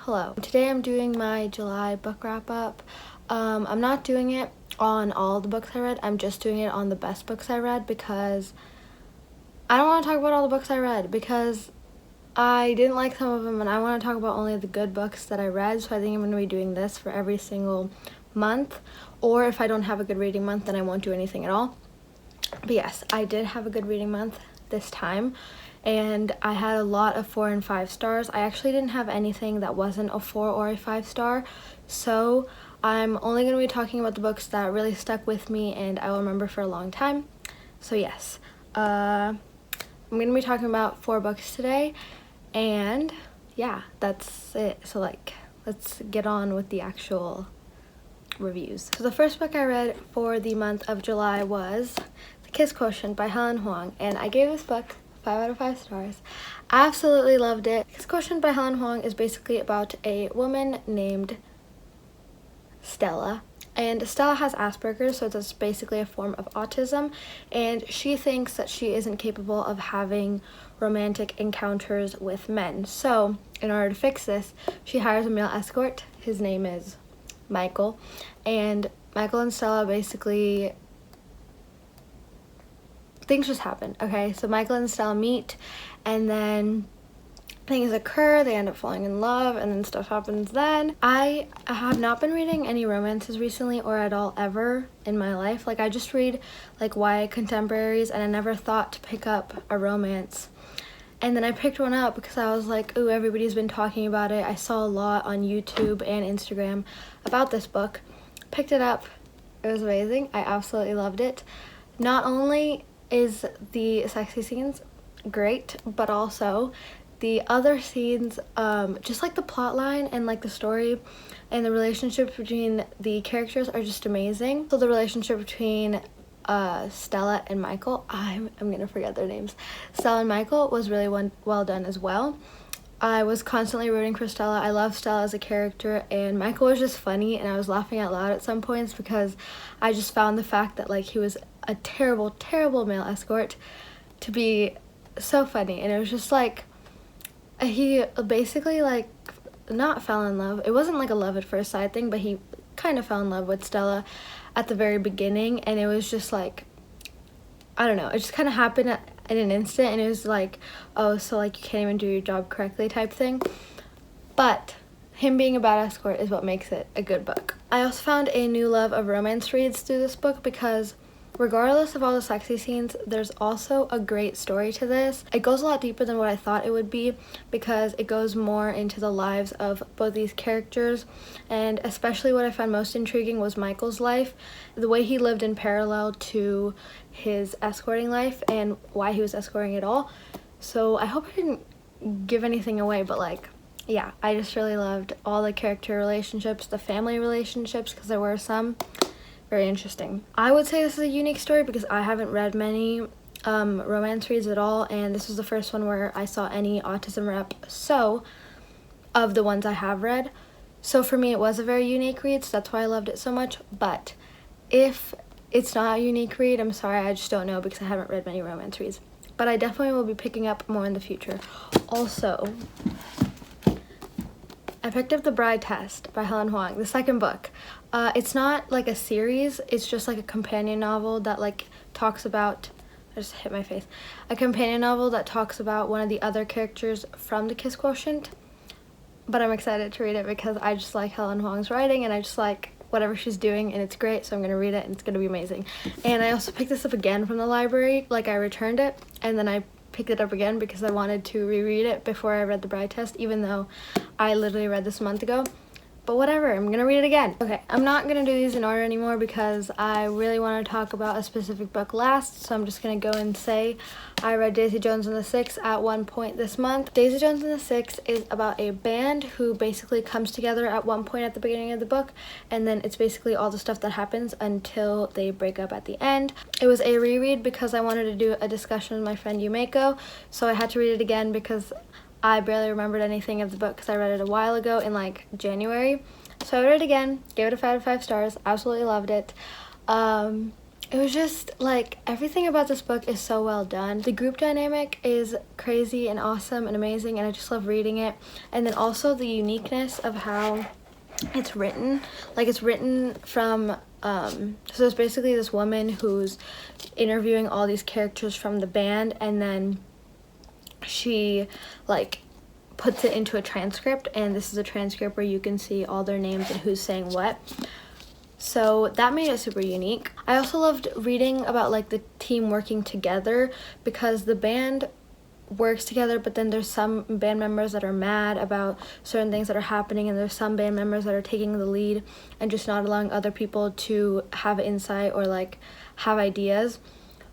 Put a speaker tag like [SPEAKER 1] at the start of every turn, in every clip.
[SPEAKER 1] Hello. Today I'm doing my July book wrap up. I'm not doing it on all the books I read. I'm just doing it on the best books I read because I don't want to talk about all the books I read because I didn't like some of them and I want to talk about only the good books that I read. So I think I'm going to be doing this for every single month. Or if I don't have a good reading month, then I won't do anything at all. But yes, I did have a good reading month this time. And I had a lot of 4 and 5 stars. I actually didn't have anything that wasn't a 4 or a 5 star. So I'm only going to be talking about the books that really stuck with me and I will remember for a long time. So yes, I'm going to be talking about 4 books today. And yeah, that's it. So let's get on with the actual reviews. So the first book I read for the month of July was The Kiss Quotient by Helen Hoang. And I gave this book 5 out of 5 stars. Absolutely loved it. Kiss Quotient by Helen Hoang is basically about a woman named Stella. And Stella has Asperger's, so it's basically a form of autism. And she thinks that she isn't capable of having romantic encounters with men. So in order to fix this, she hires a male escort. His name is Michael. And Michael and Stella basically, things just happen, okay? So Michael and Stella meet, and then things occur, they end up falling in love, and then stuff happens then. I have not been reading any romances recently or at all ever in my life. Like, I just read like YA contemporaries, and I never thought to pick up a romance. And then I picked one up because I was like, ooh, everybody's been talking about it. I saw a lot on YouTube and Instagram about this book. Picked it up. It was amazing. I absolutely loved it. Not only is the sexy scenes great, but also the other scenes, just like the plot line and like the story and the relationships between the characters are just amazing. So the relationship between Stella and Michael, I'm gonna forget their names. Stella and Michael was really well done as well. I was constantly rooting for Stella. I love Stella as a character, and Michael was just funny, and I was laughing out loud at some points because I just found the fact that like he was a terrible, terrible male escort to be so funny. And it was just like he basically like not fell in love. It wasn't like a love at first sight thing, but he kind of fell in love with Stella at the very beginning, and it was just like, I don't know, it just kind of happened in an instant, and it was like, oh, so like you can't even do your job correctly type thing. But him being a bad escort is what makes it a good book. I also found a new love of romance reads through this book because regardless of all the sexy scenes, there's also a great story to this. It goes a lot deeper than what I thought it would be because it goes more into the lives of both these characters, and especially what I found most intriguing was Michael's life, the way he lived in parallel to his escorting life and why he was escorting at all. So I hope I didn't give anything away, but like, yeah, I just really loved all the character relationships, the family relationships, because there were some. Very interesting. I would say this is a unique story because I haven't read many romance reads at all, and this was the first one where I saw any autism rep of the ones I have read. So for me it was a very unique read, so that's why I loved it so much. But if it's not a unique read, I'm sorry, I just don't know because I haven't read many romance reads. But I definitely will be picking up more in the future. Also, I picked up The Bride Test by Helen Hoang, the second book. It's not like a series, it's just like a companion novel that like talks about, I just hit my face, a companion novel that talks about one of the other characters from the Kiss Quotient. But I'm excited to read it because I just like Helen Hoang's writing and I just like whatever she's doing, and it's great, so I'm gonna read it and it's gonna be amazing. And I also picked this up again from the library, like I returned it and then I picked it up again because I wanted to reread it before I read The Bride Test, even though I literally read this a month ago. But whatever, I'm gonna read it again. Okay, I'm not gonna do these in order anymore because I really want to talk about a specific book last, so I'm just gonna go and say I read Daisy Jones and the Six at one point this month. Daisy Jones and the Six is about a band who basically comes together at one point at the beginning of the book, and then it's basically all the stuff that happens until they break up at the end. It was a reread because I wanted to do a discussion with my friend Yumeko, so I had to read it again because I barely remembered anything of the book because I read it a while ago in like January. So I read it again, gave it a 5 out of 5 stars, absolutely loved it. it was just like everything about this book is so well done. The group dynamic is crazy and awesome and amazing, and I just love reading it. And then also the uniqueness of how it's written. Like, it's written from so it's basically this woman who's interviewing all these characters from the band, and then she like puts it into a transcript, and this is a transcript where you can see all their names and who's saying what. So that made it super unique. I also loved reading about like the team working together, because the band works together, but then there's some band members that are mad about certain things that are happening, and there's some band members that are taking the lead and just not allowing other people to have insight or like have ideas.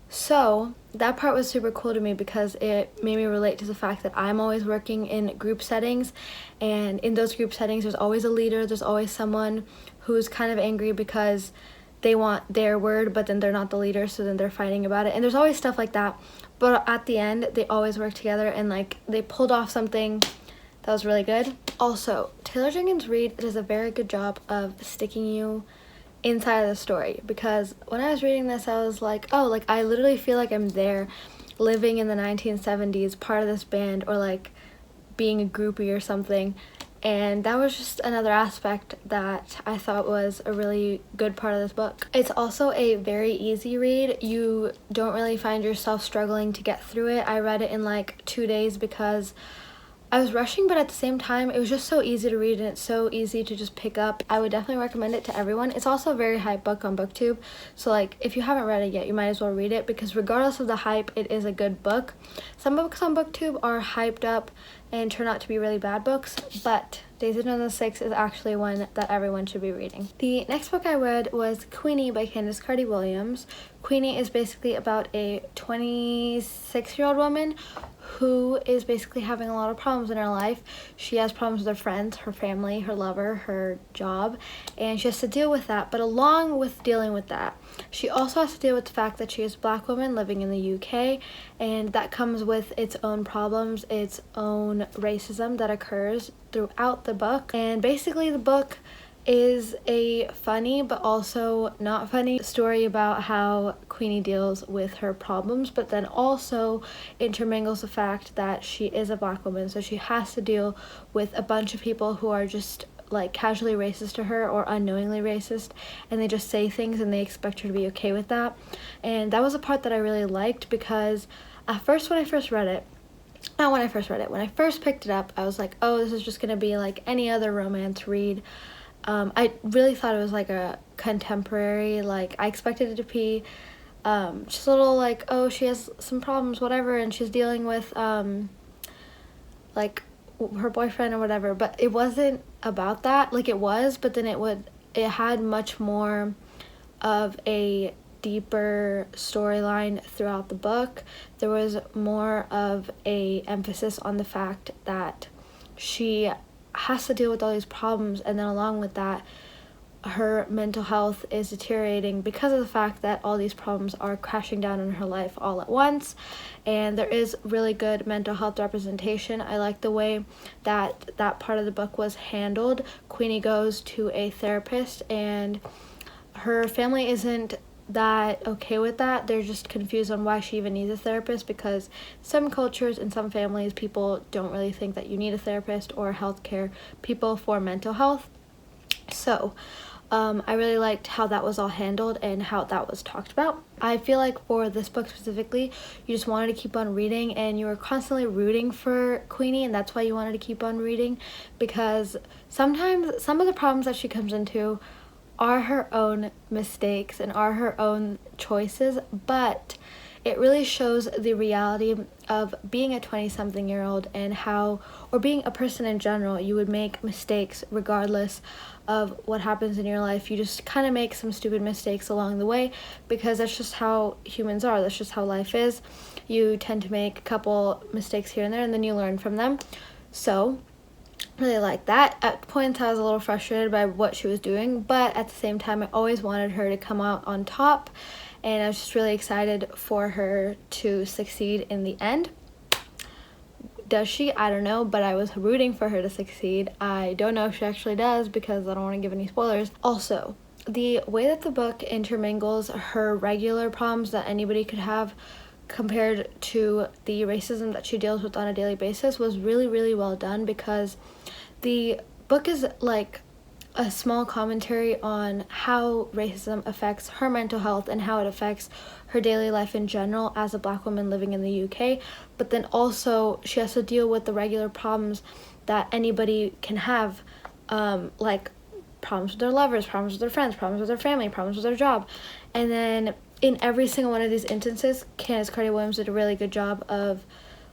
[SPEAKER 1] So that part was super cool to me, because it made me relate to the fact that I'm always working in group settings, and in those group settings there's always a leader, there's always someone who's kind of angry because they want their word, but then they're not the leader, so then they're fighting about it, and there's always stuff like that. But at the end, they always work together, and like they pulled off something that was really good. Also, Taylor Jenkins Reid does a very good job of sticking you inside of the story, because when I was reading this, I was like, oh, like I literally feel like I'm there, living in the 1970s, part of this band, or like being a groupie or something. And that was just another aspect that I thought was a really good part of this book. It's also a very easy read. You don't really find yourself struggling to get through it. I read it in like 2 days because I was rushing, but at the same time, it was just so easy to read, and it's so easy to just pick up. I would definitely recommend it to everyone. It's also a very hype book on BookTube, so like if you haven't read it yet, you might as well read it, because regardless of the hype, it is a good book. Some books on BookTube are hyped up and turn out to be really bad books, but Days of November 6 is actually one that everyone should be reading. The next book I read was Queenie by Candice Carty-Williams. Queenie is basically about a 26-year-old woman who is basically having a lot of problems in her life. She has problems with her friends, her family, her lover, her job, and she has to deal with that. But along with dealing with that, she also has to deal with the fact that she is a Black woman living in the UK, and that comes with its own problems, its own racism that occurs throughout the book. And basically the book is a funny but also not funny story about how Queenie deals with her problems, but then also intermingles the fact that she is a Black woman, so she has to deal with a bunch of people who are just like casually racist to her or unknowingly racist, and they just say things and they expect her to be okay with that. And that was a part that I really liked, because at first when I first picked it up, I was like, oh, this is just gonna be like any other romance read. I really thought it was like a contemporary, like I expected it to be just a little like, oh, she has some problems, whatever, and she's dealing with like her boyfriend or whatever, but it wasn't about that. Like it was, but then it had much more of a deeper storyline throughout the book. There was more of a emphasis on the fact that she has to deal with all these problems, and then along with that, her mental health is deteriorating because of the fact that all these problems are crashing down in her life all at once. And there is really good mental health representation. I like the way that that part of the book was handled. Queenie goes to a therapist, and her family isn't that okay with that. They're just confused on why she even needs a therapist, because some cultures and some families, people don't really think that you need a therapist or healthcare people for mental health. So I really liked how that was all handled and how that was talked about. I feel like for this book specifically, you just wanted to keep on reading, and you were constantly rooting for Queenie, and that's why you wanted to keep on reading, because sometimes some of the problems that she comes into are her own mistakes and are her own choices, but it really shows the reality of being a 20-something-year-old and how, or being a person in general, you would make mistakes regardless of what happens in your life. You just kind of make some stupid mistakes along the way, because that's just how humans are. That's just how life is. You tend to make a couple mistakes here and there, and then you learn from them. So really like that. At points I was a little frustrated by what she was doing, but at the same time I always wanted her to come out on top, and I was just really excited for her to succeed in the end. Does she? I don't know, but I was rooting for her to succeed. I don't know if she actually does, because I don't want to give any spoilers. Also, the way that the book intermingles her regular problems that anybody could have compared to the racism that she deals with on a daily basis was really, really well done, because the book is like a small commentary on how racism affects her mental health and how it affects her daily life in general as a Black woman living in the UK. But then also she has to deal with the regular problems that anybody can have, like problems with their lovers, problems with their friends, problems with their family, problems with their job. And then in every single one of these instances, Candice Carty-Williams did a really good job of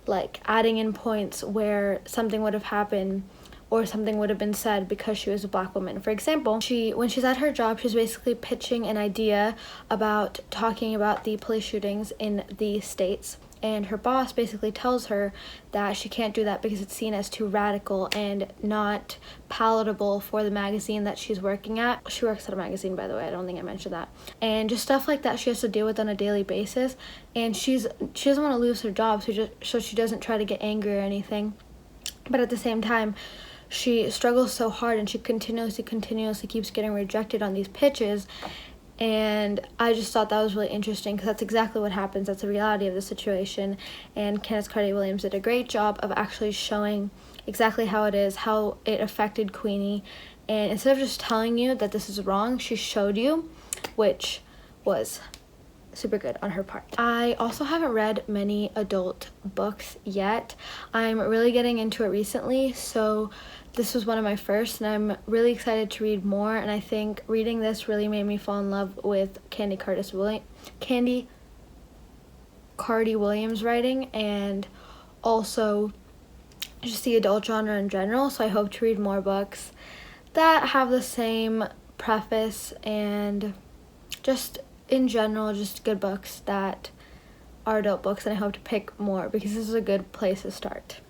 [SPEAKER 1] like adding in points where something would have happened or something would have been said because she was a Black woman. For example, when she's at her job, she's basically pitching an idea about talking about the police shootings in the States. And her boss basically tells her that she can't do that because it's seen as too radical and not palatable for the magazine that she's working at. She works at a magazine, by the way, I don't think I mentioned that. And just stuff like that she has to deal with on a daily basis. And she doesn't want to lose her job, so she doesn't try to get angry or anything. But at the same time, she struggles so hard and she continuously keeps getting rejected on these pitches. And I just thought that was really interesting because that's exactly what happens. That's the reality of the situation. And Candice Carty-Williams did a great job of actually showing exactly how it is, how it affected Queenie. And instead of just telling you that this is wrong, she showed you, which was super good on her part. I also haven't read many adult books yet. I'm really getting into it recently, so this was one of my first, and I'm really excited to read more. And I think reading this really made me fall in love with Candy Carty-Williams writing, and also just the adult genre in general. So I hope to read more books that have the same preface and just in general just good books that are adult books, and I hope to pick more because this is a good place to start.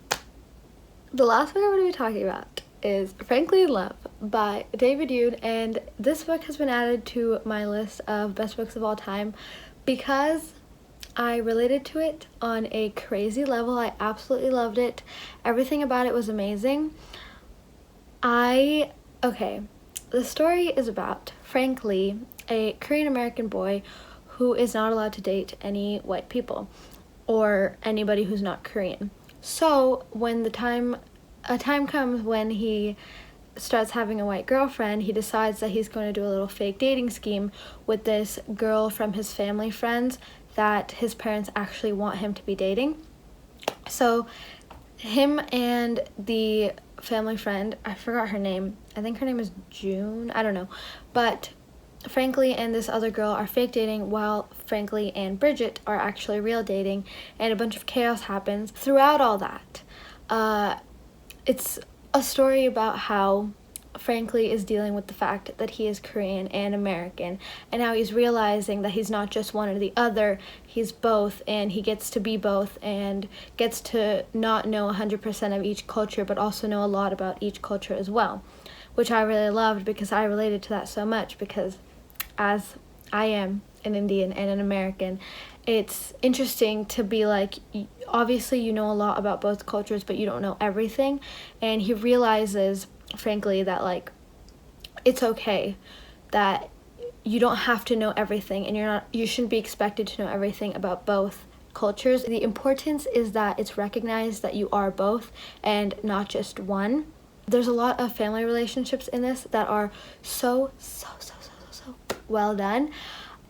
[SPEAKER 1] The last book I'm going to be talking about is Frankly in Love by David Yoon, and this book has been added to my list of best books of all time because I related to it on a crazy level. I absolutely loved it. Everything about it was amazing. Okay, the story is about Frank Lee, a Korean American boy who is not allowed to date any white people or anybody who's not Korean. So when a time comes when he starts having a white girlfriend, he decides that he's going to do a little fake dating scheme with this girl from his family friends that his parents actually want him to be dating. So him and the family friend, I forgot her name, I think her name is June, I don't know, but Frankly and this other girl are fake dating while Frankly and Bridget are actually real dating, and a bunch of chaos happens. Throughout all that, it's a story about how Frankly is dealing with the fact that he is Korean and American, and how he's realizing that he's not just one or the other, he's both, and he gets to be both and gets to not know 100% of each culture but also know a lot about each culture as well, which I really loved because I related to that so much, because as I am an Indian and an American, it's interesting to be like, obviously you know a lot about both cultures but you don't know everything, and he realizes, frankly, that like it's okay that you don't have to know everything, and you shouldn't be expected to know everything about both cultures. The importance is that it's recognized that you are both and not just one. There's a lot of family relationships in this that are so well done.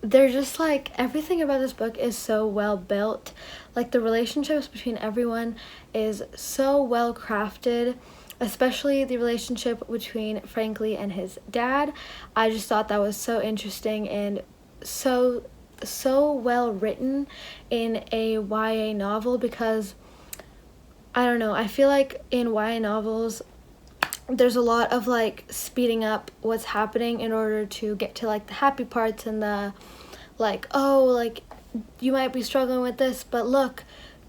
[SPEAKER 1] They're just like, everything about this book is so well built. Like the relationships between everyone is so well crafted, especially the relationship between Frankly and his dad. I just thought that was so interesting and so well written in a YA novel, because I don't know, I feel like in YA novels there's a lot of like speeding up what's happening in order to get to like the happy parts and the like, oh, like you might be struggling with this, but look,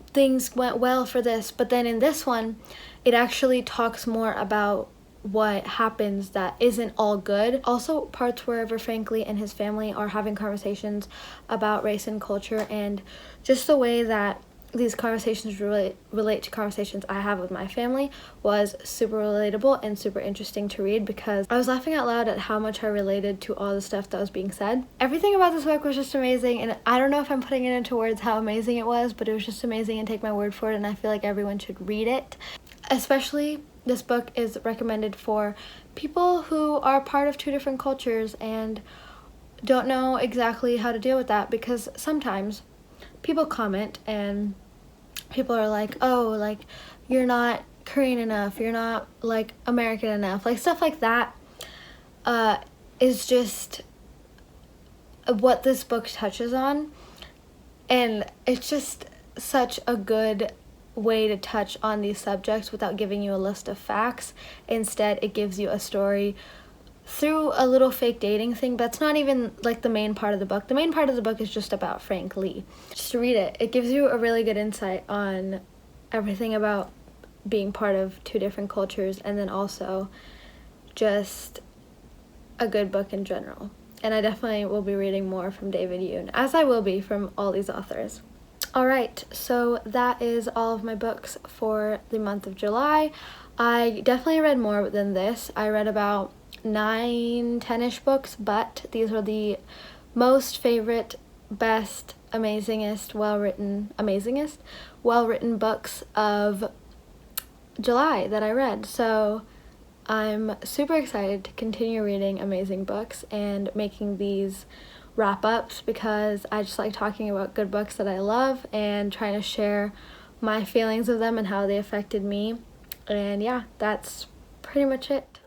[SPEAKER 1] things went well for this. But then in this one, it actually talks more about what happens that isn't all good. Also parts wherever Frankly and his family are having conversations about race and culture, and just the way that these conversations relate to conversations I have with my family was super relatable and super interesting to read, because I was laughing out loud at how much I related to all the stuff that was being said. Everything about this book was just amazing, and I don't know if I'm putting it into words how amazing it was, but it was just amazing, and take my word for it, and I feel like everyone should read it. Especially, this book is recommended for people who are part of 2 different cultures and don't know exactly how to deal with that, because sometimes people comment and people are like, oh, like, you're not Korean enough, you're not, like, American enough, like, stuff like that is just what this book touches on, and it's just such a good way to touch on these subjects without giving you a list of facts. Instead, it gives you a story through a little fake dating thing. That's not even, like, the main part of the book. The main part of the book is just about Frank Lee. Just read it. It gives you a really good insight on everything about being part of 2 different cultures, and then also just a good book in general. And I definitely will be reading more from David Yoon, as I will be from all these authors. Alright, so that is all of my books for the month of July. I definitely read more than this. I read about 9, 10-ish books, but these were the most favorite, best, amazingest, well-written books of July that I read. So I'm super excited to continue reading amazing books and making these wrap-ups, because I just like talking about good books that I love and trying to share my feelings of them and how they affected me. And yeah, that's pretty much it.